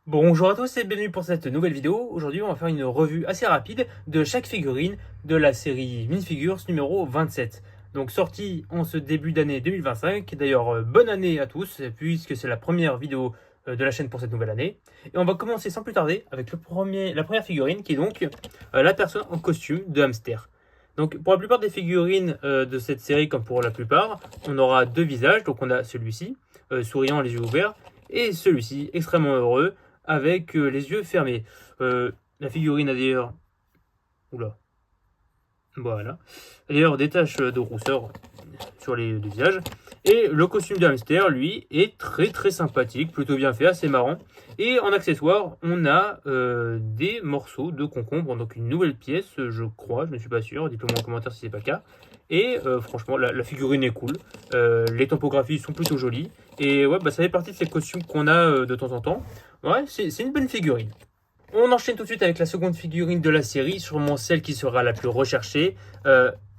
Bonjour à tous et bienvenue pour cette nouvelle vidéo. Aujourd'hui, on va faire une revue assez rapide de chaque figurine de la série Minifigures numéro 27. Donc sortie en ce début d'année 2025. D'ailleurs, bonne année à tous puisque c'est la première vidéo de la chaîne pour cette nouvelle année. Et on va commencer sans plus tarder avec la première figurine qui est donc la personne en costume de hamster. Donc pour la plupart des figurines de cette série, comme pour la plupart, on aura deux visages. Donc on a celui-ci, souriant, les yeux ouverts, et celui-ci, extrêmement heureux, avec les yeux fermés. La figurine a d'ailleurs... Oula. Voilà. D'ailleurs, des taches de rousseur sur les deux visages. Et le costume de hamster, lui, est très très sympathique, plutôt bien fait, assez marrant. Et en accessoire, on a des morceaux de concombre, donc une nouvelle pièce, je crois, je ne suis pas sûr, dites-le moi en commentaire si c'est pas le cas. Et franchement, la figurine est cool, les topographies sont plutôt jolies, et ouais, bah, ça fait partie de ces costumes qu'on a de temps en temps. Ouais, c'est une bonne figurine. On enchaîne tout de suite avec la seconde figurine de la série, sûrement celle qui sera la plus recherchée.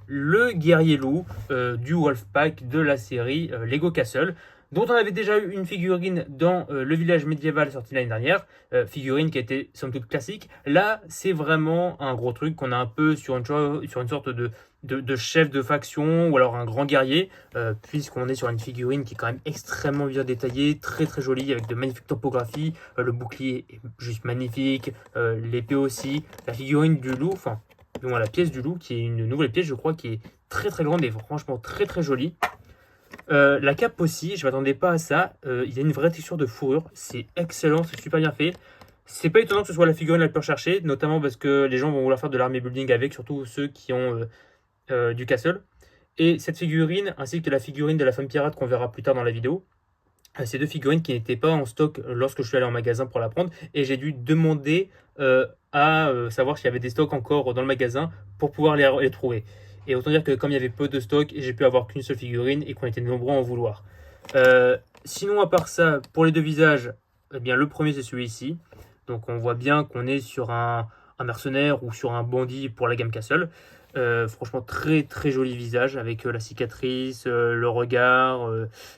Le guerrier loup du Wolfpack de la série Lego Castle, dont on avait déjà eu une figurine dans le village médiéval sorti l'année dernière, figurine qui était somme toute classique. Là, c'est vraiment un gros truc qu'on a un peu sur une sorte de chef de faction ou alors un grand guerrier, puisqu'on est sur une figurine qui est quand même extrêmement bien détaillée, très très jolie, avec de magnifiques topographies. Le bouclier est juste magnifique, l'épée aussi, la figurine du loup, enfin la pièce du loup, qui est une nouvelle pièce, je crois, qui est très très grande et franchement très très jolie. La cape aussi, je m'attendais pas à ça. Il y a une vraie texture de fourrure, c'est excellent, c'est super bien fait. C'est pas étonnant que ce soit la figurine la plus recherchée, notamment parce que les gens vont vouloir faire de l'armée building avec, surtout ceux qui ont du castle. Et cette figurine, ainsi que la figurine de la femme pirate qu'on verra plus tard dans la vidéo, ces deux figurines qui n'étaient pas en stock lorsque je suis allé en magasin pour la prendre, et j'ai dû demander à savoir s'il y avait des stocks encore dans le magasin pour pouvoir les trouver. Et autant dire que comme il y avait peu de stocks, j'ai pu avoir qu'une seule figurine et qu'on était nombreux à en vouloir. Sinon, à part ça, pour les deux visages, eh bien, le premier c'est celui-ci. Donc on voit bien qu'on est sur un mercenaire ou sur un bandit pour la gamme Castle. Franchement, très très joli visage avec la cicatrice, le regard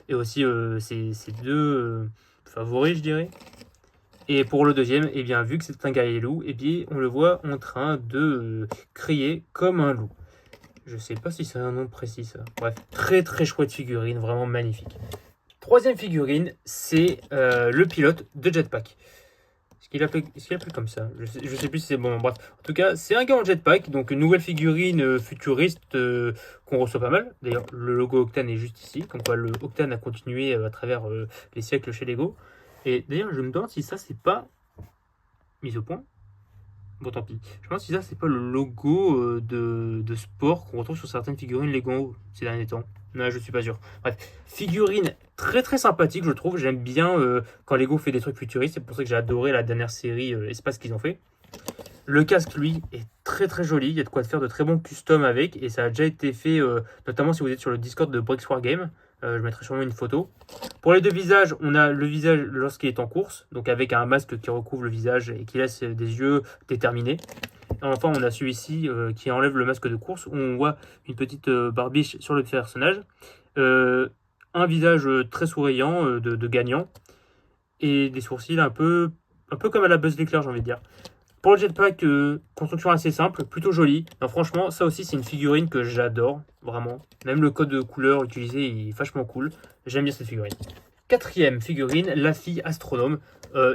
et aussi ces deux favoris, je dirais. Et pour le deuxième, eh bien, vu que c'est un guerrier loup, eh bien, on le voit en train de crier comme un loup. Je sais pas si c'est un nom précis ça. Bref, très très chouette figurine, vraiment magnifique. Troisième figurine, c'est le pilote de Jetpack. Est-ce qu'il appelle comme ça? Je sais plus si c'est bon. Bref, en tout cas, c'est un gars en jetpack, donc une nouvelle figurine futuriste qu'on reçoit pas mal. D'ailleurs, le logo Octane est juste ici, comme quoi le Octane a continué à travers les siècles chez Lego. Et d'ailleurs, je me demande si ça, c'est pas mis au point. Bon, tant pis. Je me demande si ça, c'est pas le logo de sport qu'on retrouve sur certaines figurines Lego ces derniers temps. Non, je suis pas sûr. Bref, figurine très très sympathique, je trouve. J'aime bien quand Lego fait des trucs futuristes. C'est pour ça que j'ai adoré la dernière série Espace qu'ils ont fait. Le casque, lui, est très très joli. Il y a de quoi faire de très bons custom avec. Et ça a déjà été fait, notamment si vous êtes sur le Discord de Bricks War Game. Je mettrai sûrement une photo. Pour les deux visages, on a le visage lorsqu'il est en course, donc avec un masque qui recouvre le visage et qui laisse des yeux déterminés. Et enfin, on a celui-ci qui enlève le masque de course, où on voit une petite barbiche sur le personnage. Un visage très souriant de gagnant. Et des sourcils un peu comme à la Buzz l'éclair, j'ai envie de dire. Pour le jetpack, construction assez simple, plutôt jolie. Non, franchement, ça aussi, c'est une figurine que j'adore, vraiment. Même le code de couleur utilisé est vachement cool. J'aime bien cette figurine. Quatrième figurine, la fille astronome.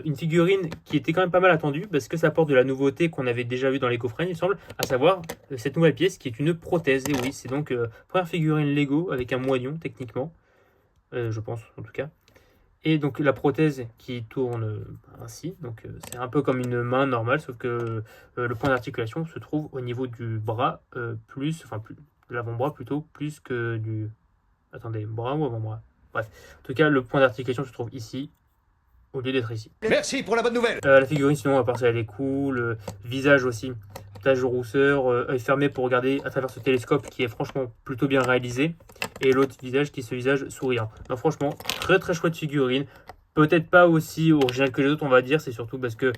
Une figurine qui était quand même pas mal attendue parce que ça apporte de la nouveauté qu'on avait déjà vu dans les coffrets, il me semble, à savoir cette nouvelle pièce qui est une prothèse. Et oui, c'est donc première figurine Lego avec un moignon, techniquement. Je pense, en tout cas. Et donc la prothèse qui tourne ainsi, donc c'est un peu comme une main normale, sauf que le point d'articulation se trouve au niveau du bras, plus de l'avant-bras plutôt, plus que du... Attendez, bras ou avant-bras? Bref, en tout cas le point d'articulation se trouve ici, au lieu d'être ici. Merci pour la bonne nouvelle. La figurine sinon à part ça elle est cool, visage aussi, tache de rousseur, œil fermé pour regarder à travers ce télescope qui est franchement plutôt bien réalisé. Et l'autre visage qui est ce visage souriant. Non, franchement, très très chouette figurine. peut-être pas aussi original que les autres, on va dire. C'est surtout parce que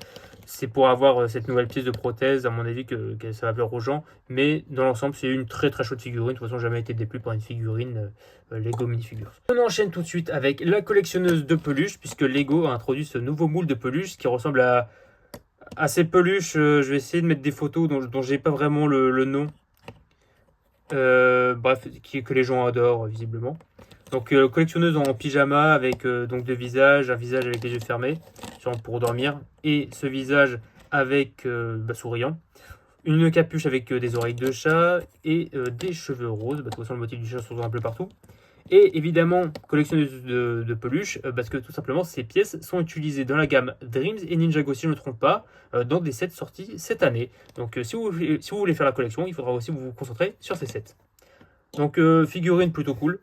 c'est pour avoir cette nouvelle pièce de prothèse, à mon avis, que ça va plaire aux gens. Mais dans l'ensemble, c'est une très très chouette figurine. De toute façon, jamais été déplu par une figurine Lego Minifigures. On enchaîne tout de suite avec la collectionneuse de peluches, puisque Lego a introduit ce nouveau moule de peluche qui ressemble à ces peluches. Je vais essayer de mettre des photos dont j'ai pas vraiment le nom. Bref, que les gens adorent visiblement. Donc collectionneuse en pyjama avec donc deux visages, un visage avec les yeux fermés, sûrement pour dormir, et ce visage avec souriant. Une capuche avec des oreilles de chat et des cheveux roses. De toute façon, le motif du chat se retrouve un peu partout. Et évidemment, collectionneuse de peluches, parce que tout simplement, ces pièces sont utilisées dans la gamme Dreams et Ninjago, si je ne me trompe pas, dans des sets sortis cette année. Donc si vous voulez faire la collection, il faudra aussi vous concentrer sur ces sets. Donc figurine plutôt cool.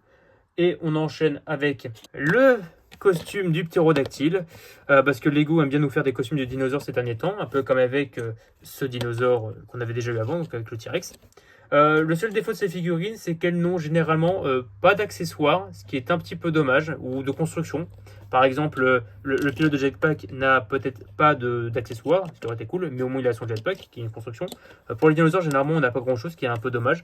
Et on enchaîne avec le costume du ptérodactyle, parce que Lego aime bien nous faire des costumes de dinosaures ces derniers temps, un peu comme avec ce dinosaure qu'on avait déjà eu avant, donc avec le T-Rex. Le seul défaut de ces figurines, c'est qu'elles n'ont généralement pas d'accessoires, ce qui est un petit peu dommage, ou de construction. Par exemple, le pilote de jetpack n'a peut-être pas d'accessoires, ce qui aurait été cool, mais au moins il a son jetpack, qui est une construction. Pour les dinosaures, généralement, on n'a pas grand-chose, ce qui est un peu dommage.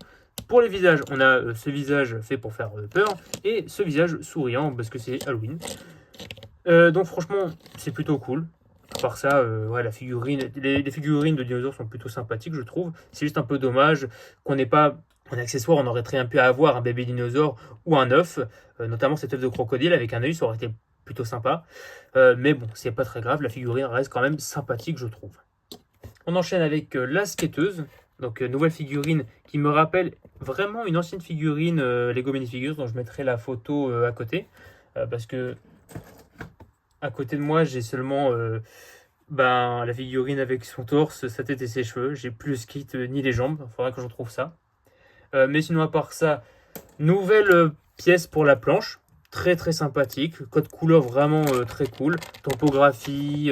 Pour les visages, on a ce visage fait pour faire peur, et ce visage souriant, parce que c'est Halloween. Donc franchement, c'est plutôt cool. À part ça, ouais, les figurines de dinosaures sont plutôt sympathiques, je trouve. C'est juste un peu dommage qu'on n'ait pas en accessoire. On aurait très bien pu avoir un bébé dinosaure ou un œuf, notamment cet œuf de crocodile avec un œil, ça aurait été plutôt sympa. Mais bon, c'est pas très grave, la figurine reste quand même sympathique, je trouve. On enchaîne avec la skateuse. Donc nouvelle figurine qui me rappelle vraiment une ancienne figurine Lego Minifigures, dont je mettrai la photo à côté. Parce que à côté de moi, j'ai seulement la figurine avec son torse, sa tête et ses cheveux. J'ai plus le skate ni les jambes. Il faudra que je retrouve ça. Mais sinon, à part ça, nouvelle pièce pour la planche. Très très sympathique. Code couleur vraiment très cool. Tempographie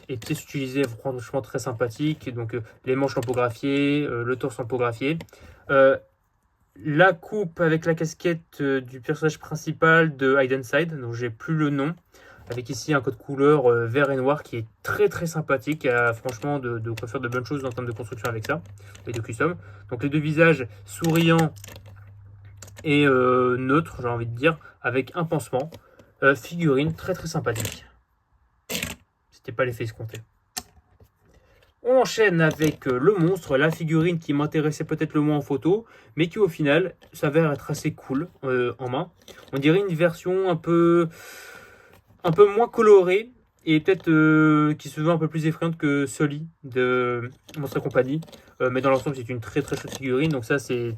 et pièces utilisées franchement très sympathique. Donc les manches lampographiées, le torse lampographié. La coupe avec la casquette du personnage principal de Hide and Side. Donc j'ai plus le nom. Avec ici un code couleur vert et noir qui est très très sympathique. Il y a franchement de quoi faire de bonnes choses en termes de construction avec ça. Et de custom. Donc les deux visages souriants et neutres, j'ai envie de dire, avec un pansement. Figurine très très sympathique. C'était pas l'effet escompté. On enchaîne avec le monstre, la figurine qui m'intéressait peut-être le moins en photo, mais qui au final s'avère être assez cool en main. On dirait une version un peu moins colorée et peut-être qui se veut un peu plus effrayante que Sully de Monster Company. Mais dans l'ensemble, c'est une très très chouette figurine. Donc ça, c'est...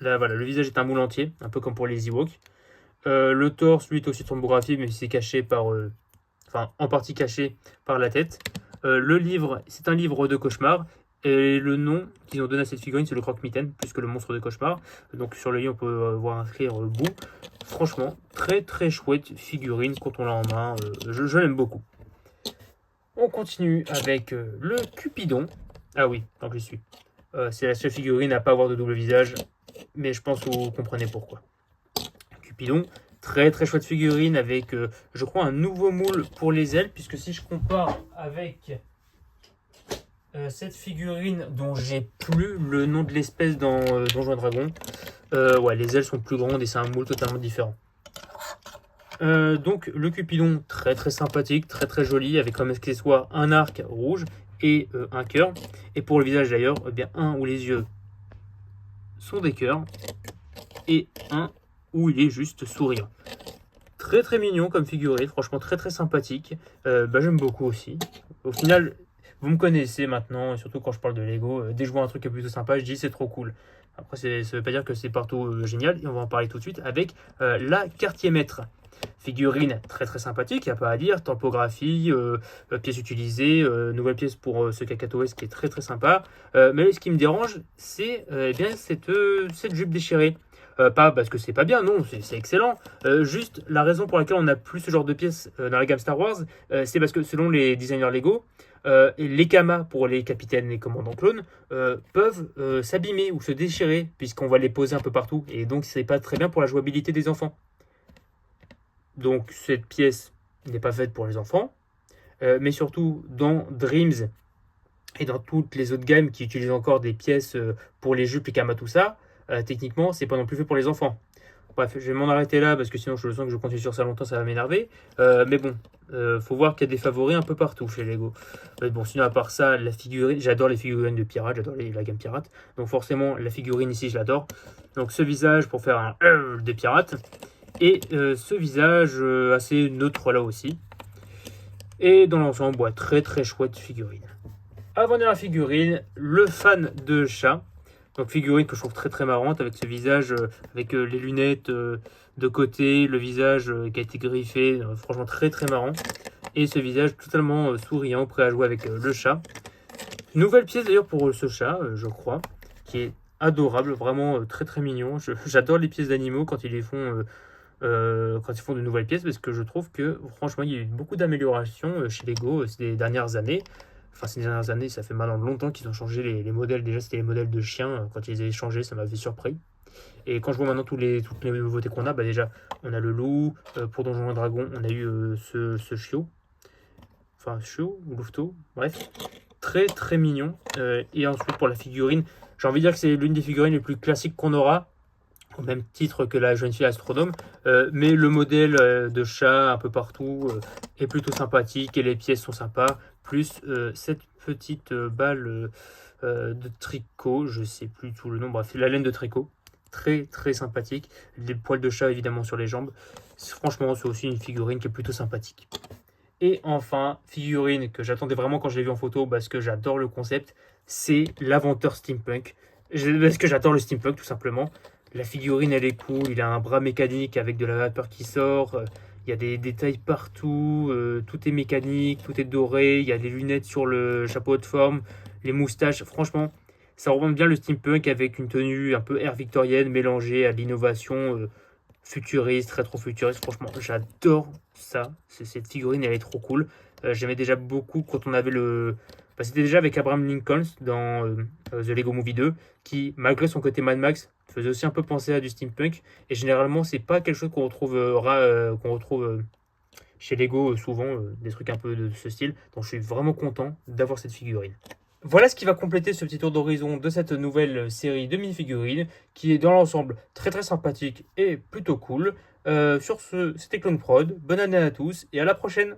Là, voilà, le visage est un moule entier, un peu comme pour les Ewoks. Le torse, lui, est aussi tombographié, mais c'est caché par... en partie caché par la tête. Le livre, c'est un livre de cauchemar. Et le nom qu'ils ont donné à cette figurine, c'est le croque-mitaine, plus que le monstre de cauchemar. Donc sur le livre, on peut voir inscrire Boo. Franchement, très très chouette figurine quand on l'a en main. Je l'aime beaucoup. On continue avec le Cupidon. Ah oui, tant que je suis. C'est la seule figurine à pas avoir de double visage. Mais je pense que vous comprenez pourquoi. Cupidon, très très chouette figurine avec, je crois, un nouveau moule pour les ailes. Puisque si je compare avec... cette figurine dont j'ai plus le nom de l'espèce dans Donjons et Dragons. Ouais, les ailes sont plus grandes et c'est un moule totalement différent. Donc le Cupidon, très très sympathique, très très joli, avec comme accessoire un arc rouge et un cœur. Et pour le visage d'ailleurs, eh bien un où les yeux sont des cœurs et un où il est juste souriant. Très très mignon comme figurine, franchement très très sympathique. J'aime beaucoup aussi. Au final... Vous me connaissez maintenant, et surtout quand je parle de Lego, dès que je vois un truc qui est plutôt sympa, je dis c'est trop cool. Après, ça ne veut pas dire que c'est partout génial, et on va en parler tout de suite avec la Quartier-Maître. Figurine très très sympathique, il n'y a pas à dire, tempographie, pièces utilisées, nouvelle pièce pour ce Cacatoès qui est très très sympa. Mais ce qui me dérange, c'est cette jupe déchirée. Pas parce que c'est pas bien, non, c'est excellent. Juste la raison pour laquelle on n'a plus ce genre de pièces dans la gamme Star Wars, c'est parce que selon les designers Lego, les kamas pour les capitaines et commandants clones peuvent s'abîmer ou se déchirer puisqu'on va les poser un peu partout et donc c'est pas très bien pour la jouabilité des enfants. Donc cette pièce n'est pas faite pour les enfants. Mais surtout dans Dreams et dans toutes les autres games qui utilisent encore des pièces pour les jupes, les kamas, tout ça, techniquement, c'est pas non plus fait pour les enfants. Bref, je vais m'en arrêter là parce que sinon je sens que je continue sur ça longtemps, ça va m'énerver. Mais bon, faut voir qu'il y a des favoris un peu partout chez Lego. Bon, sinon à part ça, la figurine, j'adore les figurines de pirates, j'adore la gamme pirate. Donc forcément, la figurine ici, je l'adore. Donc ce visage pour faire un de pirate. Et ce visage assez neutre là aussi. Et dans l'ensemble, ouais, très très chouette figurine. Avant de la figurine, le fan de chat. Donc figurine que je trouve très très marrante avec ce visage, avec les lunettes de côté, le visage qui a été griffé, franchement très très marrant. Et ce visage totalement souriant, prêt à jouer avec le chat. Une nouvelle pièce d'ailleurs pour ce chat, je crois, qui est adorable, vraiment très très mignon. J'adore les pièces d'animaux quand ils les font... quand ils font de nouvelles pièces parce que je trouve que franchement il y a eu beaucoup d'améliorations chez Lego ces dernières années. Enfin ces dernières années, ça fait maintenant longtemps qu'ils ont changé les modèles. Déjà c'était les modèles de chiens, quand ils les avaient changés ça m'avait surpris. Et quand je vois maintenant toutes les nouveautés qu'on a, bah déjà on a le loup, pour Donjons et Dragons on a eu ce chiot. Enfin chiot ou louveteau, bref. Très très mignon. Et ensuite pour la figurine, j'ai envie de dire que c'est l'une des figurines les plus classiques qu'on aura, au même titre que la jeune fille astronome, mais le modèle de chat un peu partout est plutôt sympathique et les pièces sont sympas, plus cette petite balle de tricot, je sais plus tout le nom, bref, la laine de tricot, très très sympathique, les poils de chat évidemment sur les jambes, franchement c'est aussi une figurine qui est plutôt sympathique. Et enfin, figurine que j'attendais vraiment quand je l'ai vu en photo parce que j'adore le concept, c'est l'inventeur steampunk. Parce que j'adore le steampunk tout simplement. La figurine elle est cool, il a un bras mécanique avec de la vapeur qui sort, il y a des détails partout, tout est mécanique, tout est doré, il y a des lunettes sur le chapeau de forme, les moustaches, franchement ça remonte bien le steampunk avec une tenue un peu ère victorienne mélangée à l'innovation futuriste, rétro-futuriste. Franchement, j'adore ça. Cette figurine, elle est trop cool. J'aimais déjà beaucoup quand on avait le... Bah, c'était déjà avec Abraham Lincoln dans The Lego Movie 2, qui, malgré son côté Mad Max, faisait aussi un peu penser à du steampunk. Et généralement, c'est pas quelque chose qu'on retrouve chez Lego souvent, des trucs un peu de ce style. Donc je suis vraiment content d'avoir cette figurine. Voilà ce qui va compléter ce petit tour d'horizon de cette nouvelle série de mini-figurines qui est dans l'ensemble très très sympathique et plutôt cool. Sur ce, c'était Clone Prod. Bonne année à tous et à la prochaine!